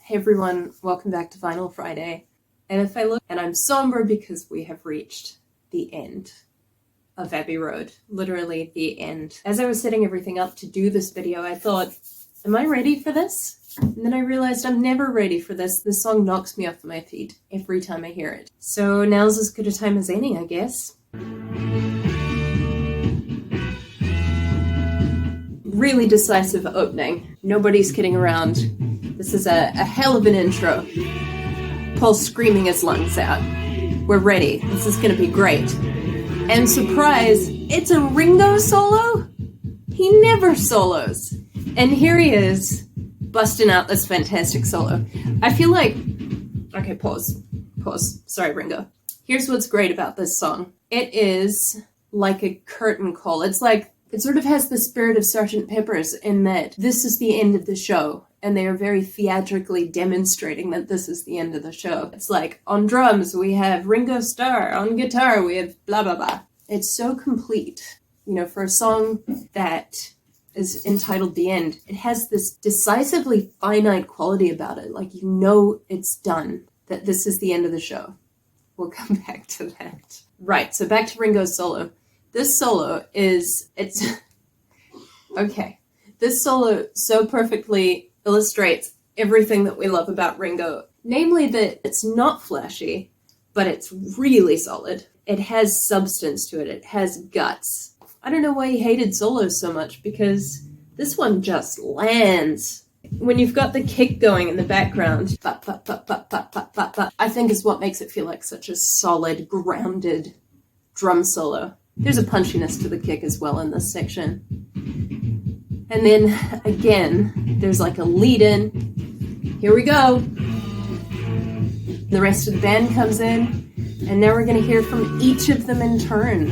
Hey everyone, welcome back to Vinyl Friday. And if I look, and I'm somber because we have reached the end of Abbey Road. Literally the end. As I was setting everything up to do this video, I thought, am I ready for this? And then I realized I'm never ready for this. This song knocks me off my feet every time I hear it. So now's as good a time as any, I guess. Really decisive opening. Nobody's kidding around. This is a hell of an intro. Paul screaming his lungs out. We're ready. This is gonna be great. And surprise, it's a Ringo solo? He never solos. And here he is, busting out this fantastic solo. I feel like... Okay, pause. Sorry, Ringo. Here's what's great about this song. It is like a curtain call. It's like, it sort of has the spirit of Sgt. Pepper's in that this is the end of the show. And they are very theatrically demonstrating that this is the end of the show. It's like, on drums, we have Ringo Starr. On guitar, we have blah, blah, blah. It's so complete. You know, for a song that is entitled The End, it has this decisively finite quality about it. Like, you know it's done, that this is the end of the show. We'll come back to that. Right, so back to Ringo's solo. This solo is, okay. This solo so perfectly illustrates everything that we love about Ringo. Namely that it's not flashy, but it's really solid. It has substance to it. It has guts. I don't know why he hated solos so much, because this one just lands. When you've got the kick going in the background, I think is what makes it feel like such a solid, grounded drum solo. There's a punchiness to the kick as well in this section. And then, again, there's like a lead-in. Here we go. The rest of the band comes in, and now we're going to hear from each of them in turn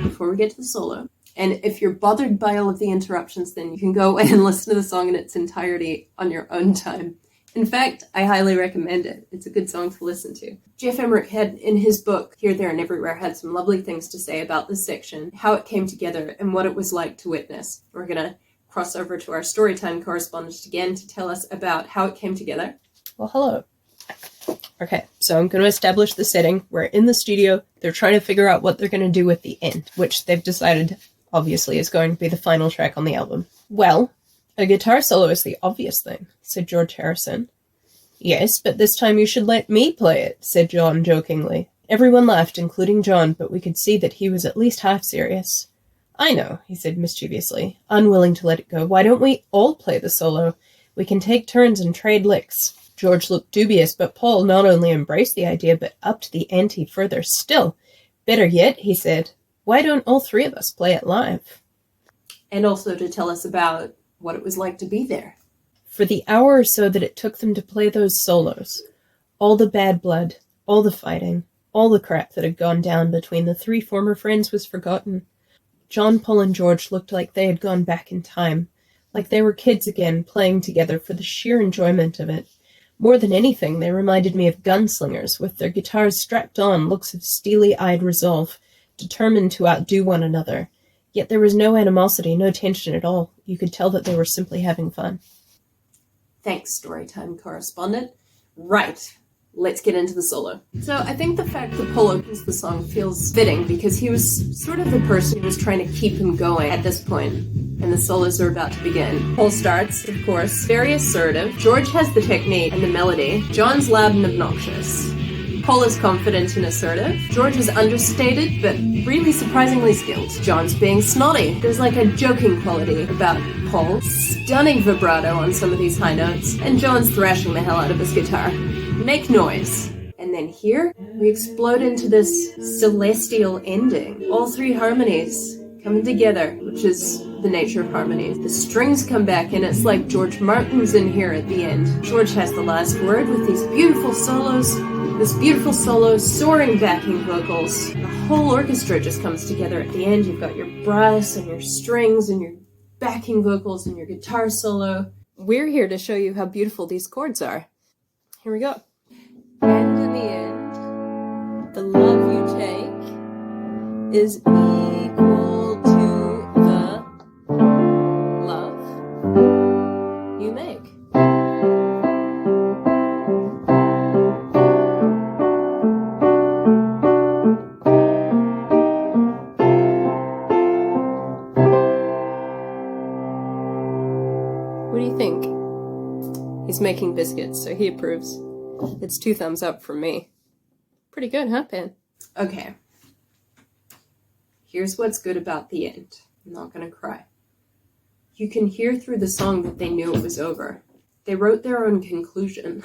before we get to the solo. And if you're bothered by all of the interruptions, then you can go and listen to the song in its entirety on your own time. In fact, I highly recommend it. It's a good song to listen to. Jeff Emmerich had, in his book, Here, There, and Everywhere, had some lovely things to say about this section, how it came together, and what it was like to witness. We're going to cross over to our Storytime correspondent again to tell us about how it came together. Well, hello. Okay, so I'm going to establish the setting. We're in the studio. They're trying to figure out what they're going to do with the end, which they've decided, obviously, is going to be the final track on the album. Well, a guitar solo is the obvious thing, said George Harrison. Yes, but this time you should let me play it, said John jokingly. Everyone laughed, including John, but we could see that he was at least half serious. I know, he said mischievously, unwilling to let it go. Why don't we all play the solo? We can take turns and trade licks. George looked dubious, but Paul not only embraced the idea, but upped the ante further still. Better yet, he said, why don't all three of us play it live? And also to tell us about what it was like to be there. For the hour or so that it took them to play those solos, all the bad blood, all the fighting, all the crap that had gone down between the three former friends was forgotten. John, Paul, and George looked like they had gone back in time, like they were kids again, playing together for the sheer enjoyment of it. More than anything, they reminded me of gunslingers, with their guitars strapped on, looks of steely-eyed resolve, determined to outdo one another. Yet there was no animosity, no tension at all. You could tell that they were simply having fun. Thanks, Storytime correspondent. Right, let's get into the solo. So I think the fact that Paul opens the song feels fitting because he was sort of the person who was trying to keep him going at this point, and the solos are about to begin. Paul starts, of course, very assertive. George has the technique and the melody. John's loud and obnoxious. Paul is confident and assertive. George is understated, but really surprisingly skilled. John's being snotty. There's like a joking quality about Paul. Stunning vibrato on some of these high notes. And John's thrashing the hell out of his guitar. Make noise. And then here, we explode into this celestial ending. All three harmonies coming together, which is the nature of harmonies. The strings come back, and it's like George Martin's in here at the end. George has the last word with these beautiful solos. This beautiful solo, soaring backing vocals. The whole orchestra just comes together at the end. You've got your brass and your strings and your backing vocals and your guitar solo. We're here to show you how beautiful these chords are. Here we go. And in the end, the love you take is equal to the love you make. do you think? He's making biscuits, so he approves. It's 2 thumbs up from me. Pretty good, huh, Pan? Okay. Here's what's good about the end. I'm not gonna cry. You can hear through the song that they knew it was over. They wrote their own conclusion.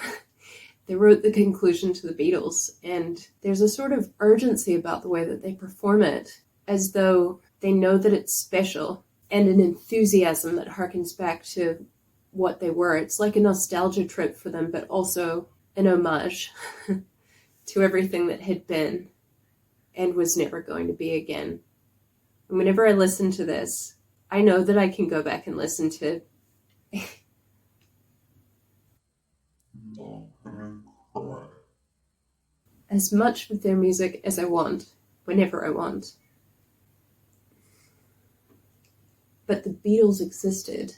They wrote the conclusion to the Beatles, and there's a sort of urgency about the way that they perform it, as though they know that it's special, and an enthusiasm that harkens back to what they were. It's like a nostalgia trip for them, but also an homage to everything that had been and was never going to be again. And whenever I listen to this, I know that I can go back and listen to as much of their music as I want, whenever I want. But the Beatles existed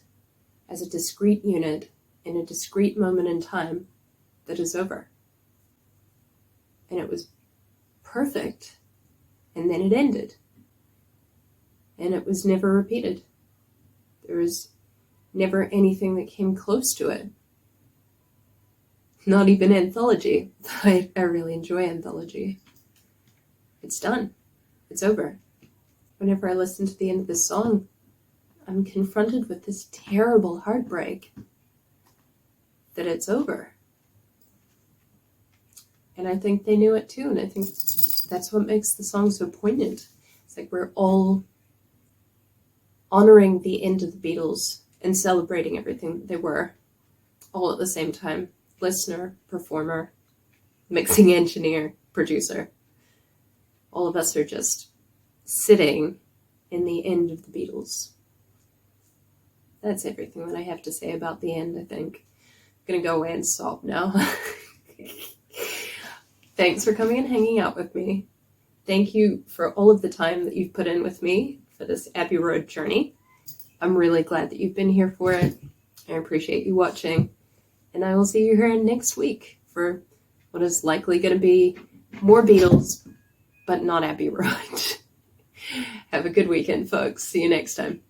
as a discrete unit in a discrete moment in time that is over. And it was perfect, and then it ended. And it was never repeated. There was never anything that came close to it. Not even anthology. I really enjoy anthology. It's done. It's over. Whenever I listen to the end of this song, I'm confronted with this terrible heartbreak that it's over. And I think they knew it too, and I think that's what makes the song so poignant. It's like we're all honoring the end of the Beatles and celebrating everything that they were, all at the same time. Listener, performer, mixing engineer, producer. All of us are just sitting in the end of the Beatles. That's everything that I have to say about the end, I think. I'm gonna go away and sob now. Thanks for coming and hanging out with me. Thank you for all of the time that you've put in with me for this Abbey Road journey. I'm really glad that you've been here for it. I appreciate you watching. And I will see you here next week for what is likely going to be more Beatles, but not Abbey Road. Have a good weekend, folks. See you next time.